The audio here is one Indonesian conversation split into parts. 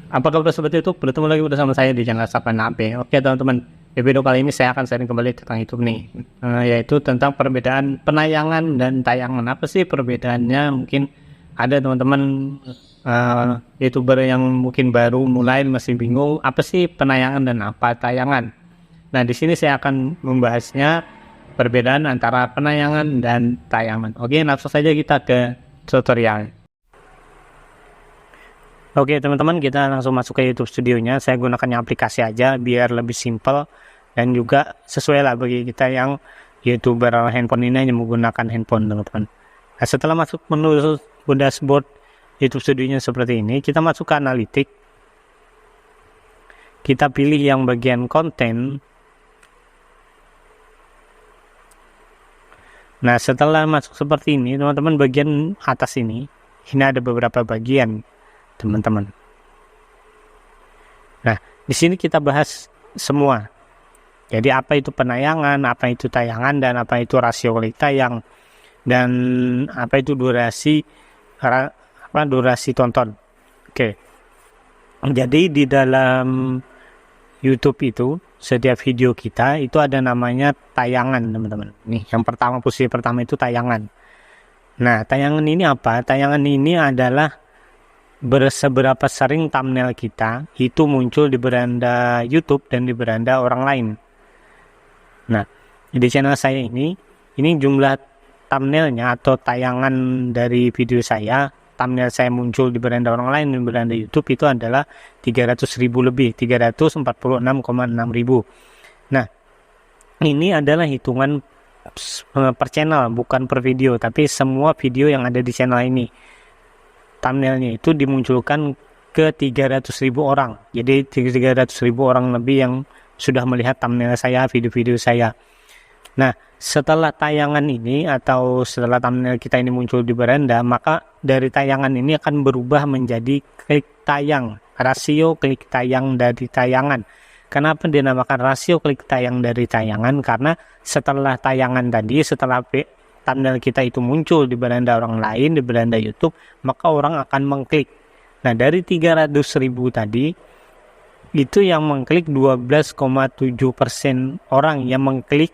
Apa kabar sobat YouTube? Bertemu lagi bersama saya di channel Sapan HP. Oke teman-teman, di video kali ini saya akan sharing kembali tentang YouTube nih, yaitu tentang perbedaan penayangan dan tayangan. Apa sih perbedaannya? Mungkin ada teman-teman YouTuber yang mungkin baru mulai masih bingung apa sih penayangan dan apa tayangan. Nah di sini saya akan membahasnya perbedaan antara penayangan dan tayangan. Oke, langsung saja kita ke tutorial. Oke teman-teman, kita langsung masuk ke YouTube Studionya. Saya gunakannya aplikasi aja biar lebih simple dan juga sesuai lah bagi kita yang YouTuber handphone ini hanya menggunakan handphone teman-teman. Nah, setelah masuk menu dashboard YouTube Studionya seperti ini, kita masuk ke analitik. Kita pilih yang bagian konten. Nah setelah masuk seperti ini teman-teman, bagian atas ini ada beberapa bagian teman-teman. Nah, di sini kita bahas semua. Jadi apa itu penayangan, apa itu tayangan, dan apa itu rasio klik tayang, dan apa itu durasi tonton. Oke. Jadi di dalam YouTube itu setiap video kita itu ada namanya tayangan, teman-teman. Nih, yang pertama, posisi pertama itu tayangan. Nah, tayangan ini apa? Tayangan ini adalah seberapa sering thumbnail kita itu muncul di beranda YouTube dan di beranda orang lain. Nah, di channel saya ini jumlah thumbnailnya atau tayangan dari video saya, thumbnail saya muncul di beranda orang lain dan beranda YouTube itu adalah 300.000 lebih, 346,6 ribu. Nah, ini adalah hitungan per channel, bukan per video, tapi semua video yang ada di channel ini. Thumbnailnya itu dimunculkan ke 300.000 orang. Jadi 300.000 orang lebih yang sudah melihat thumbnail saya, video-video saya. Nah, setelah tayangan ini atau setelah thumbnail kita ini muncul di beranda, maka dari tayangan ini akan berubah menjadi klik tayang, rasio klik tayang dari tayangan. Kenapa dinamakan rasio klik tayang dari tayangan? Karena setelah tayangan tadi, setelah thumbnail kita itu muncul di beranda orang lain, di beranda YouTube, maka orang akan mengklik. Nah, dari 300.000 tadi, itu yang mengklik 12,7% orang yang mengklik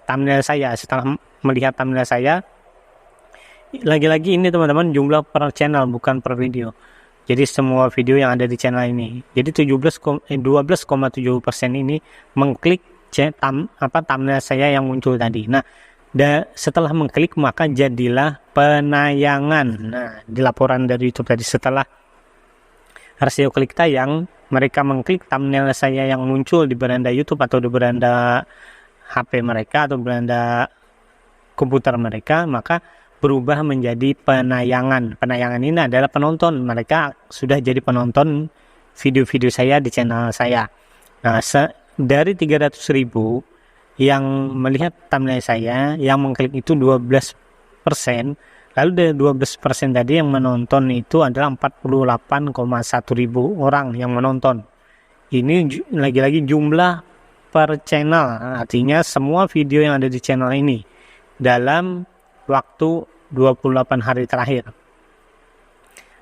thumbnail saya. Setelah melihat thumbnail saya, lagi-lagi ini teman-teman jumlah per channel, bukan per video. Jadi semua video yang ada di channel ini. Jadi 12,7% ini mengklik thumbnail saya yang muncul tadi. Nah, setelah mengklik maka jadilah penayangan. Nah, di laporan dari YouTube tadi, setelah rasio klik tayang, mereka mengklik thumbnail saya yang muncul di beranda YouTube atau di beranda HP mereka atau beranda komputer mereka, maka berubah menjadi penayangan. Penayangan ini adalah penonton. Mereka sudah jadi penonton video-video saya di channel saya. Nah, dari 300.000 yang melihat thumbnail saya, yang mengklik itu 12%, lalu dari 12% tadi yang menonton itu adalah 48,1 ribu orang yang menonton. Ini lagi-lagi jumlah per channel, artinya semua video yang ada di channel ini dalam waktu 28 hari terakhir.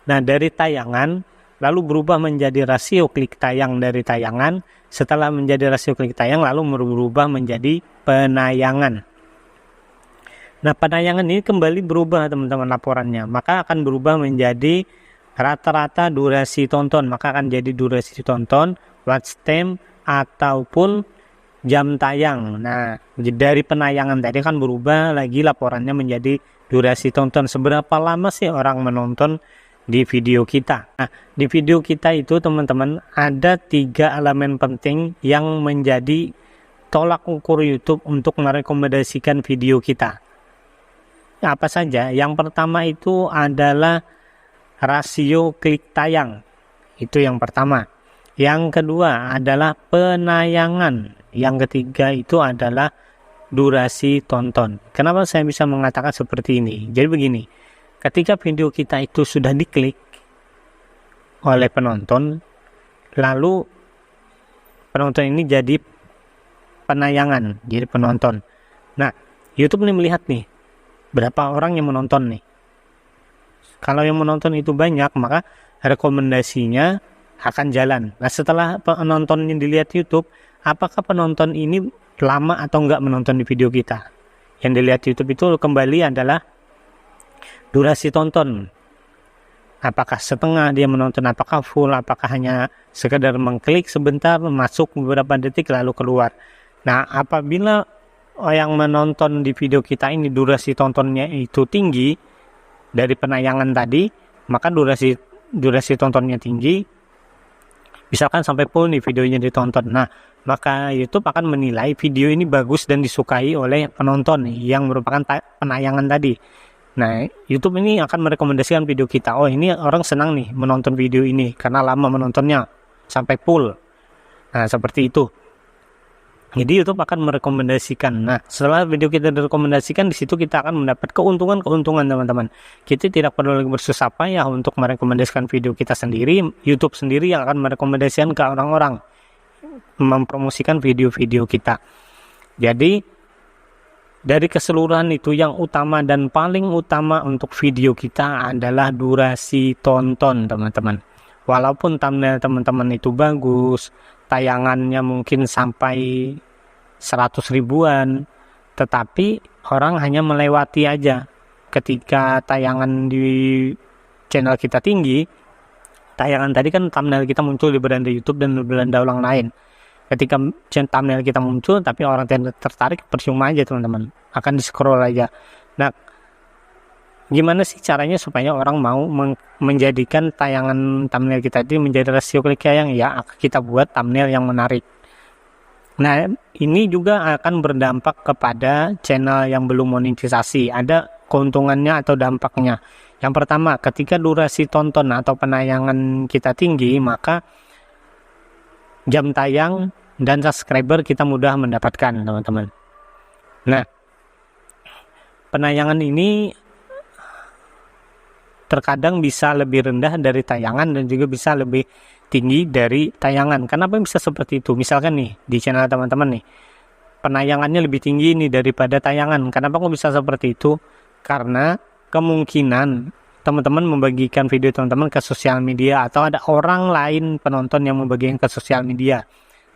Nah, dari tayangan lalu berubah menjadi rasio klik tayang dari tayangan. Setelah menjadi rasio klik tayang lalu berubah menjadi penayangan. Nah, penayangan ini kembali berubah teman-teman laporannya, maka akan berubah menjadi rata-rata durasi tonton, maka akan jadi durasi tonton, watch time ataupun jam tayang. Nah, dari penayangan tadi kan berubah lagi laporannya menjadi durasi tonton. Seberapa lama sih orang menonton di video kita? Nah, di video kita itu teman-teman ada 3 elemen penting yang menjadi tolak ukur YouTube untuk merekomendasikan video kita. Apa saja? Yang pertama itu adalah rasio klik tayang. Itu yang pertama. Yang kedua adalah penayangan. Yang ketiga itu adalah durasi tonton. Kenapa saya bisa mengatakan seperti ini? Jadi begini, ketika video kita itu sudah diklik oleh penonton, lalu penonton ini jadi penayangan, jadi penonton. Nah, YouTube ini melihat nih, berapa orang yang menonton nih. Kalau yang menonton itu banyak, maka rekomendasinya akan jalan. Nah, setelah penontonnya dilihat YouTube, apakah penonton ini lama atau enggak menonton di video kita? Yang dilihat YouTube itu kembali adalah durasi tonton. Apakah setengah dia menonton, apakah full, apakah hanya sekedar mengklik sebentar, masuk beberapa detik lalu keluar. Nah, apabila yang menonton di video kita ini durasi tontonnya itu tinggi dari penayangan tadi, maka durasi tontonnya tinggi, misalkan sampai full nih videonya ditonton. Nah, maka YouTube akan menilai video ini bagus dan disukai oleh penonton yang merupakan penayangan tadi. Nah, YouTube ini akan merekomendasikan video kita. Oh, ini orang senang nih menonton video ini karena lama menontonnya sampai full. Nah, seperti itu. Jadi YouTube akan merekomendasikan. Nah, setelah video kita direkomendasikan, di situ kita akan mendapat keuntungan teman-teman. Kita tidak perlu lagi bersusah payah untuk merekomendasikan video kita sendiri. YouTube sendiri yang akan merekomendasikan ke orang-orang, mempromosikan video-video kita. Jadi dari keseluruhan itu, yang utama dan paling utama untuk video kita adalah durasi tonton teman-teman. Walaupun thumbnail teman-teman itu bagus, tayangannya mungkin sampai 100 ribuan, tetapi orang hanya melewati aja. Ketika tayangan di channel kita tinggi, tayangan tadi kan thumbnail kita muncul di beranda YouTube dan di beranda orang lain. Ketika thumbnail kita muncul tapi orang tidak tertarik, percuma aja teman-teman, akan di scroll aja. Nah, gimana sih caranya supaya orang mau menjadikan tayangan thumbnail kita itu menjadi rasio kliknya yang ya kita buat thumbnail yang menarik. Nah, ini juga akan berdampak kepada channel yang belum monetisasi. Ada keuntungannya atau dampaknya. Yang pertama, ketika durasi tonton atau penayangan kita tinggi, maka jam tayang dan subscriber kita mudah mendapatkan teman-teman. Nah, penayangan ini terkadang bisa lebih rendah dari tayangan dan juga bisa lebih tinggi dari tayangan. Kenapa bisa seperti itu? Misalkan nih di channel teman-teman nih, penayangannya lebih tinggi nih daripada tayangan. Kenapa kok bisa seperti itu? Karena kemungkinan teman-teman membagikan video teman-teman ke sosial media atau ada orang lain penonton yang membagikan ke sosial media.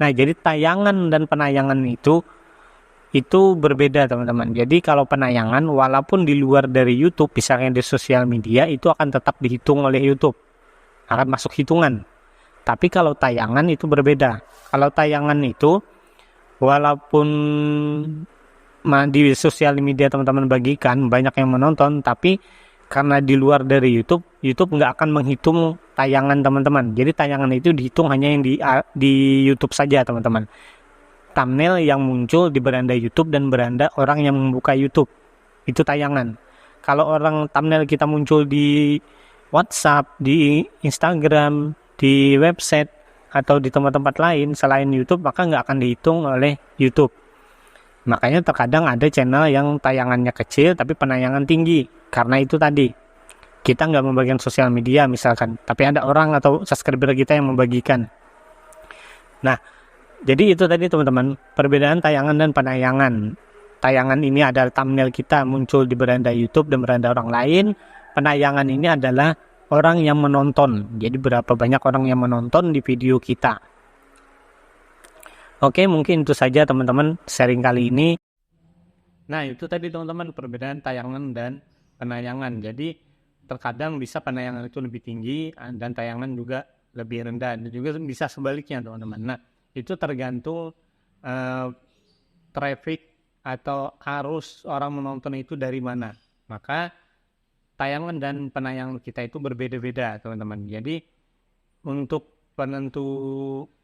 Nah, jadi tayangan dan penayangan itu berbeda teman-teman. Jadi kalau penayangan walaupun di luar dari YouTube, misalnya di sosial media, itu akan tetap dihitung oleh YouTube, akan masuk hitungan. Tapi kalau tayangan itu berbeda. Kalau tayangan itu walaupun di sosial media teman-teman bagikan banyak yang menonton, tapi karena di luar dari YouTube nggak akan menghitung tayangan teman-teman. Jadi tayangan itu dihitung hanya yang di YouTube saja teman-teman. Thumbnail yang muncul di beranda YouTube dan beranda orang yang membuka YouTube, itu tayangan. Kalau orang thumbnail kita muncul di WhatsApp, di Instagram, di website, atau di tempat-tempat lain selain YouTube, maka nggak akan dihitung oleh YouTube. Makanya terkadang ada channel yang tayangannya kecil tapi penayangan tinggi. Karena itu tadi, kita nggak membagikan sosial media misalkan, tapi ada orang atau subscriber kita yang membagikan. Nah, jadi itu tadi teman-teman, perbedaan tayangan dan penayangan. Tayangan ini adalah thumbnail kita muncul di beranda YouTube dan beranda orang lain. Penayangan ini adalah orang yang menonton. Jadi berapa banyak orang yang menonton di video kita. Oke, mungkin itu saja teman-teman sharing kali ini. Nah, itu tadi teman-teman perbedaan tayangan dan penayangan. Jadi terkadang bisa penayangan itu lebih tinggi dan tayangan juga lebih rendah. Dan juga bisa sebaliknya teman-teman. Nah, itu tergantung traffic atau arus orang menonton itu dari mana. Maka tayangan dan penayangan kita itu berbeda-beda teman-teman. Jadi untuk penentu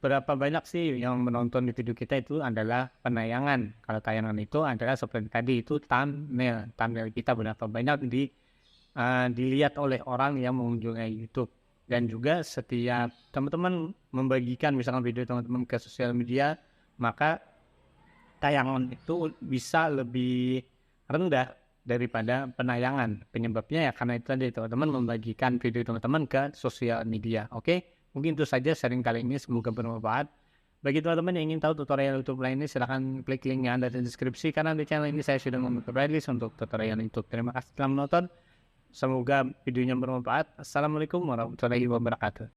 berapa banyak sih yang menonton di video kita itu adalah penayangan. Kalau tayangan itu adalah seperti tadi, itu thumbnail kita berapa banyak dilihat oleh orang yang mengunjungi YouTube. Dan juga setiap teman-teman membagikan misalkan video teman-teman ke sosial media, maka tayangan itu bisa lebih rendah daripada penayangan. Penyebabnya ya karena itu tadi teman-teman membagikan video teman-teman ke sosial media. Oke? Mungkin itu saja sharing kali ini, semoga bermanfaat. Bagi teman-teman yang ingin tahu tutorial YouTube lainnya, silahkan klik link yang ada di deskripsi, karena di channel ini saya sudah membuat playlist untuk tutorial YouTube. Terima kasih telah menonton, semoga videonya bermanfaat. Assalamualaikum warahmatullahi wabarakatuh.